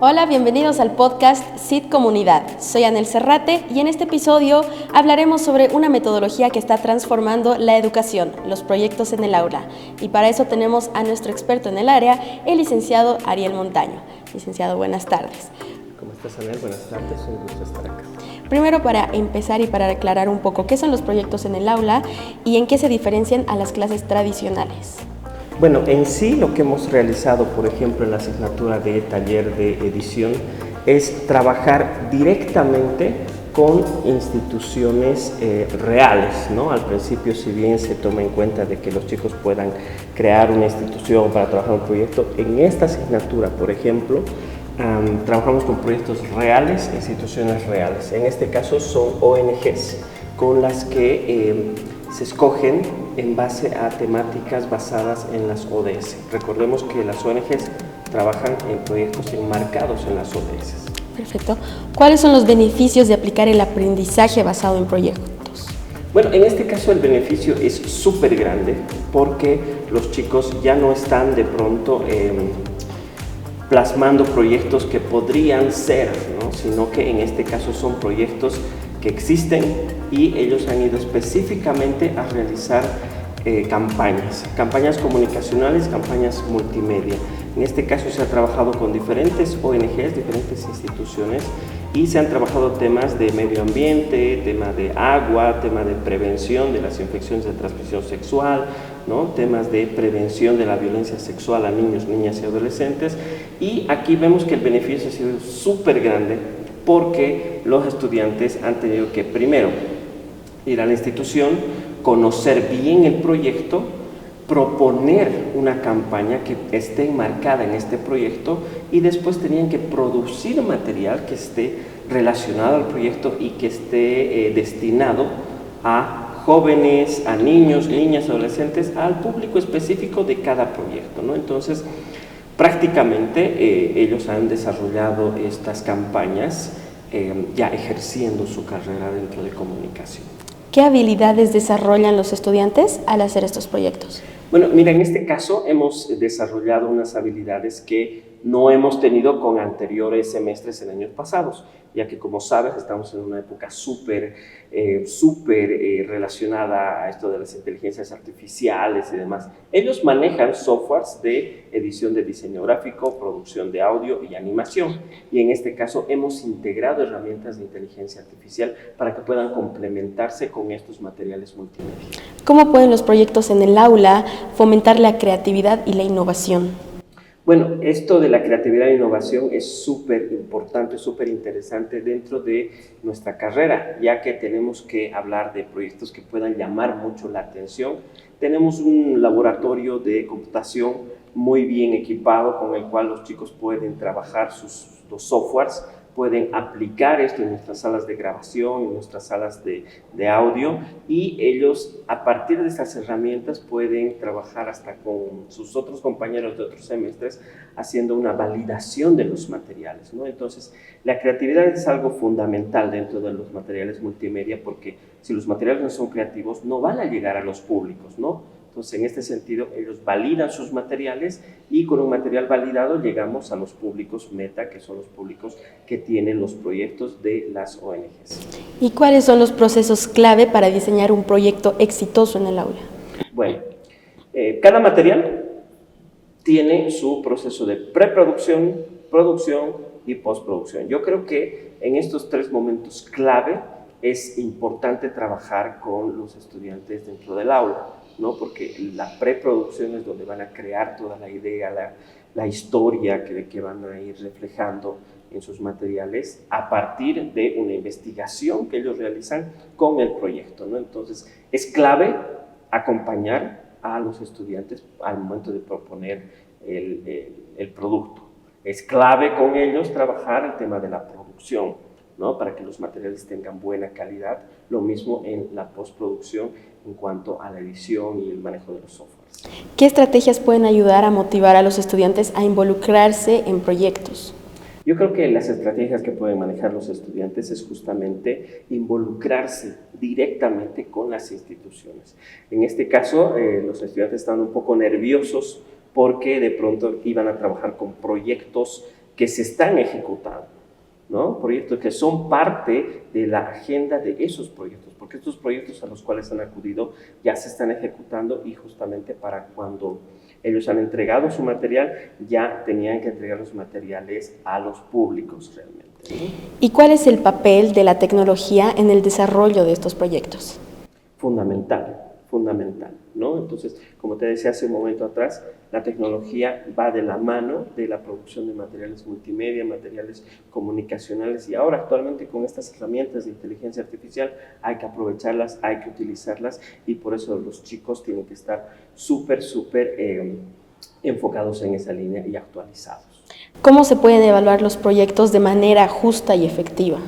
Hola, bienvenidos al podcast CID Comunidad. Soy Anel Serrate y en este episodio hablaremos sobre una metodología que está transformando la educación, los proyectos en el aula. Y para eso tenemos a nuestro experto en el área, el licenciado Ariel Montaño. Licenciado, buenas tardes. ¿Cómo estás, Anel? Buenas tardes, un gusto estar acá. Primero, para empezar y para aclarar un poco, ¿qué son los proyectos en el aula y en qué se diferencian a las clases tradicionales? Bueno, en sí lo que hemos realizado, por ejemplo, en la asignatura de taller de edición, es trabajar directamente con instituciones reales, ¿no? Al principio, si bien se toma en cuenta de que los chicos puedan crear una institución para trabajar un proyecto, en esta asignatura, por ejemplo, trabajamos con proyectos reales, instituciones reales. En este caso son ONGs con las que se escogen en base a temáticas basadas en las ODS. Recordemos que las ONGs trabajan en proyectos enmarcados en las ODS. Perfecto. ¿Cuáles son los beneficios de aplicar el aprendizaje basado en proyectos? Bueno, en este caso el beneficio es súper grande porque los chicos ya no están de pronto plasmando proyectos que podrían ser, ¿no? Sino que en este caso son proyectos que existen y ellos han ido específicamente a realizar campañas comunicacionales, campañas multimedia. En este caso se ha trabajado con diferentes ONGs, diferentes instituciones, y se han trabajado temas de medio ambiente, tema de agua, tema de prevención de las infecciones de transmisión sexual, ¿no? Temas de prevención de la violencia sexual a niños, niñas y adolescentes. Y aquí vemos que el beneficio ha sido súper grande porque los estudiantes han tenido que primero ir a la institución, conocer bien el proyecto, proponer una campaña que esté enmarcada en este proyecto y después tenían que producir material que esté relacionado al proyecto y que esté destinado a jóvenes, a niños, niñas, adolescentes, al público específico de cada proyecto, ¿no? Entonces, prácticamente ellos han desarrollado estas campañas ya ejerciendo su carrera dentro de comunicación. ¿Qué habilidades desarrollan los estudiantes al hacer estos proyectos? Bueno, mira, en este caso hemos desarrollado unas habilidades que no hemos tenido con anteriores semestres en años pasados, ya que, como sabes, estamos en una época súper relacionada a esto de las inteligencias artificiales y demás. Ellos manejan softwares de edición de diseño gráfico, producción de audio y animación, y en este caso hemos integrado herramientas de inteligencia artificial para que puedan complementarse con estos materiales multimedia. ¿Cómo pueden los proyectos en el aula fomentar la creatividad y la innovación? Bueno, esto de la creatividad e innovación es súper importante, súper interesante dentro de nuestra carrera, ya que tenemos que hablar de proyectos que puedan llamar mucho la atención. Tenemos un laboratorio de computación muy bien equipado con el cual los chicos pueden trabajar los softwares, pueden aplicar esto en nuestras salas de grabación, en nuestras salas de audio, y ellos a partir de estas herramientas pueden trabajar hasta con sus otros compañeros de otros semestres haciendo una validación de los materiales, ¿no? Entonces, la creatividad es algo fundamental dentro de los materiales multimedia porque si los materiales no son creativos no van a llegar a los públicos, ¿no? Entonces, en este sentido, ellos validan sus materiales y con un material validado llegamos a los públicos meta, que son los públicos que tienen los proyectos de las ONGs. ¿Y cuáles son los procesos clave para diseñar un proyecto exitoso en el aula? Bueno, cada material tiene su proceso de preproducción, producción y postproducción. Yo creo que en estos tres momentos clave es importante trabajar con los estudiantes dentro del aula, ¿no? Porque la preproducción es donde van a crear toda la idea, la historia que van a ir reflejando en sus materiales a partir de una investigación que ellos realizan con el proyecto, ¿no? Entonces, es clave acompañar a los estudiantes al momento de proponer el producto. Es clave con ellos trabajar el tema de la producción, ¿no? Para que los materiales tengan buena calidad. Lo mismo en la postproducción en cuanto a la edición y el manejo de los softwares. ¿Qué estrategias pueden ayudar a motivar a los estudiantes a involucrarse en proyectos? Yo creo que las estrategias que pueden manejar los estudiantes es justamente involucrarse directamente con las instituciones. En este caso, los estudiantes estaban un poco nerviosos porque de pronto iban a trabajar con proyectos que se están ejecutando, ¿no? Proyectos que son parte de la agenda de esos proyectos, porque estos proyectos a los cuales han acudido ya se están ejecutando y justamente para cuando ellos han entregado su material, ya tenían que entregar los materiales a los públicos realmente, ¿no? ¿Y cuál es el papel de la tecnología en el desarrollo de estos proyectos? Fundamental, ¿no? Entonces, como te decía hace un momento atrás, la tecnología va de la mano de la producción de materiales multimedia, materiales comunicacionales, y ahora actualmente con estas herramientas de inteligencia artificial hay que aprovecharlas, hay que utilizarlas, y por eso los chicos tienen que estar súper enfocados en esa línea y actualizados. ¿Cómo se pueden evaluar los proyectos de manera justa y efectiva?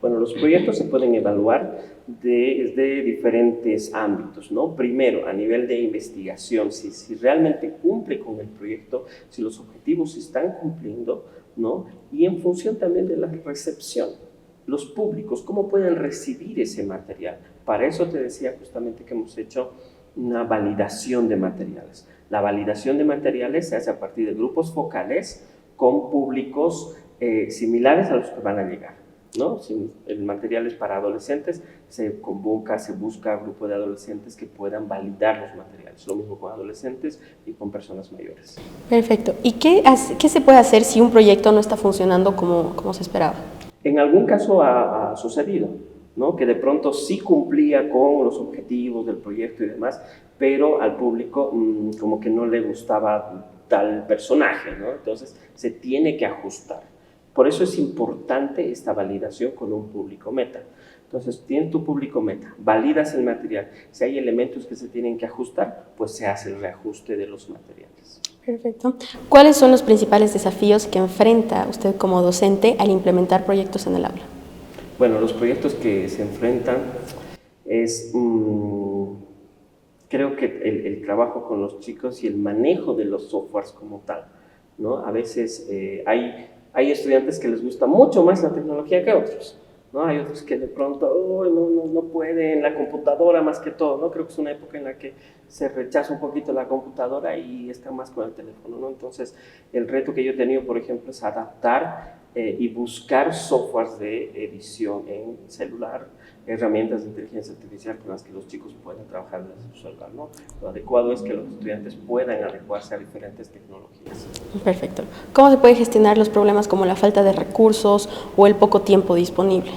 Bueno, los proyectos se pueden evaluar desde diferentes ámbitos, ¿no? Primero, a nivel de investigación, si realmente cumple con el proyecto, si los objetivos se están cumpliendo, ¿no? Y en función también de la recepción, los públicos, ¿cómo pueden recibir ese material? Para eso te decía justamente que hemos hecho una validación de materiales. La validación de materiales se hace a partir de grupos focales con públicos similares a los que van a llegar, ¿no? Si el material es para adolescentes, se convoca, se busca grupo de adolescentes que puedan validar los materiales. Lo mismo con adolescentes y con personas mayores. Perfecto. ¿Y qué se puede hacer si un proyecto no está funcionando como se esperaba? En algún caso ha sucedido, ¿no? Que de pronto sí cumplía con los objetivos del proyecto y demás, pero al público como que no le gustaba tal personaje, ¿no? Entonces se tiene que ajustar. Por eso es importante esta validación con un público meta. Entonces, tienes tu público meta, validas el material. Si hay elementos que se tienen que ajustar, pues se hace el reajuste de los materiales. Perfecto. ¿Cuáles son los principales desafíos que enfrenta usted como docente al implementar proyectos en el aula? Bueno, los proyectos que se enfrentan es, creo que el trabajo con los chicos y el manejo de los softwares como tal, ¿no? A veces hay estudiantes que les gusta mucho más la tecnología que otros, ¿no? Hay otros que de pronto no pueden, la computadora más que todo, ¿no? Creo que es una época en la que se rechaza un poquito la computadora y está más con el teléfono, ¿no? Entonces, el reto que yo he tenido, por ejemplo, es adaptar y buscar softwares de edición en celular, herramientas de inteligencia artificial con las que los chicos puedan trabajar desde su celular, ¿no? Lo adecuado es que los estudiantes puedan adecuarse a diferentes tecnologías. Perfecto. ¿Cómo se puede gestionar los problemas como la falta de recursos o el poco tiempo disponible?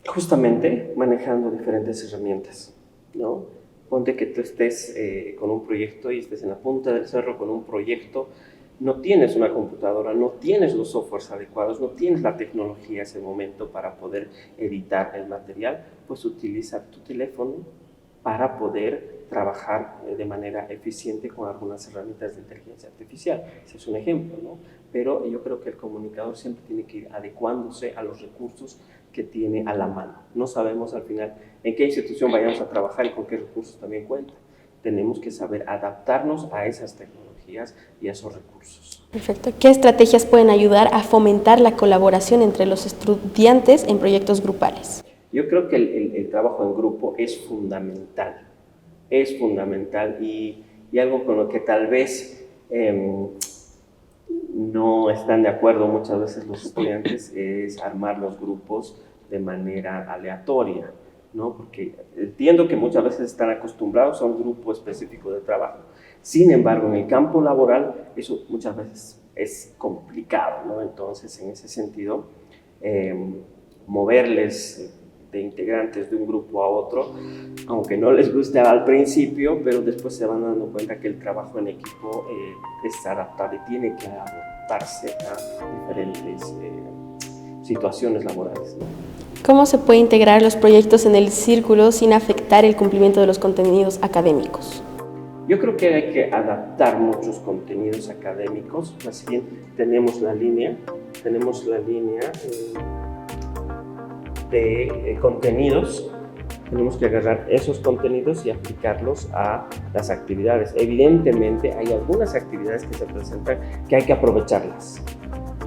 Justamente manejando diferentes herramientas, ¿no? Ponte que tú estés con un proyecto y estés en la punta del cerro con un proyecto, no tienes una computadora, no tienes los softwares adecuados, no tienes la tecnología en ese momento para poder editar el material, pues utiliza tu teléfono para poder trabajar de manera eficiente con algunas herramientas de inteligencia artificial. Ese es un ejemplo, ¿no? Pero yo creo que el comunicador siempre tiene que ir adecuándose a los recursos que tiene a la mano. No sabemos al final en qué institución vayamos a trabajar y con qué recursos también cuenta. Tenemos que saber adaptarnos a esas tecnologías y a esos recursos. Perfecto. ¿Qué estrategias pueden ayudar a fomentar la colaboración entre los estudiantes en proyectos grupales? Yo creo que el trabajo en grupo es fundamental y algo con lo que tal vez no están de acuerdo muchas veces los estudiantes es armar los grupos de manera aleatoria, ¿no? Porque entiendo que muchas veces están acostumbrados a un grupo específico de trabajo. Sin embargo, en el campo laboral eso muchas veces es complicado, ¿no? Entonces, en ese sentido, moverles de integrantes de un grupo a otro, aunque no les guste al principio, pero después se van dando cuenta que el trabajo en equipo es adaptable y tiene que adaptarse a diferentes situaciones laborales, ¿no? ¿Cómo se puede integrar los proyectos en el círculo sin afectar el cumplimiento de los contenidos académicos? Yo creo que hay que adaptar muchos contenidos académicos, más bien tenemos la línea de contenidos, tenemos que agarrar esos contenidos y aplicarlos a las actividades. Evidentemente hay algunas actividades que se presentan que hay que aprovecharlas,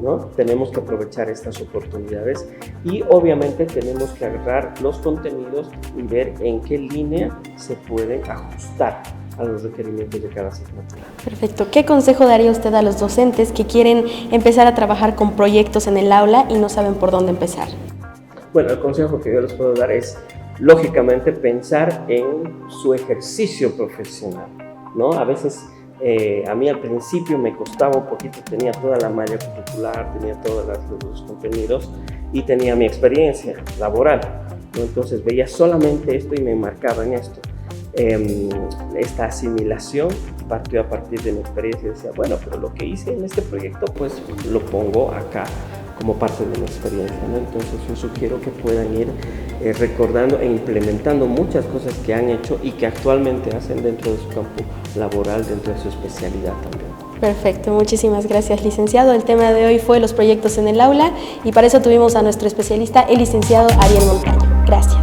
¿no? Tenemos que aprovechar estas oportunidades y obviamente tenemos que agarrar los contenidos y ver en qué línea se pueden ajustar a los requerimientos de cada asignatura. Perfecto. ¿Qué consejo daría usted a los docentes que quieren empezar a trabajar con proyectos en el aula y no saben por dónde empezar? Bueno, el consejo que yo les puedo dar es, lógicamente, pensar en su ejercicio profesional, ¿no? A veces, a mí al principio me costaba un poquito, tenía toda la malla curricular, tenía todos los contenidos y tenía mi experiencia laboral, ¿no? Entonces veía solamente esto y me marcaba en esto. Esta asimilación partió a partir de mi experiencia y decía, bueno, pero lo que hice en este proyecto, pues lo pongo acá como parte de mi experiencia, ¿no? Entonces yo sugiero que puedan ir recordando e implementando muchas cosas que han hecho y que actualmente hacen dentro de su campo laboral, dentro de su especialidad también. Perfecto, muchísimas gracias, licenciado. El tema de hoy fue los proyectos en el aula y para eso tuvimos a nuestro especialista, el licenciado Ariel Montaño. Gracias.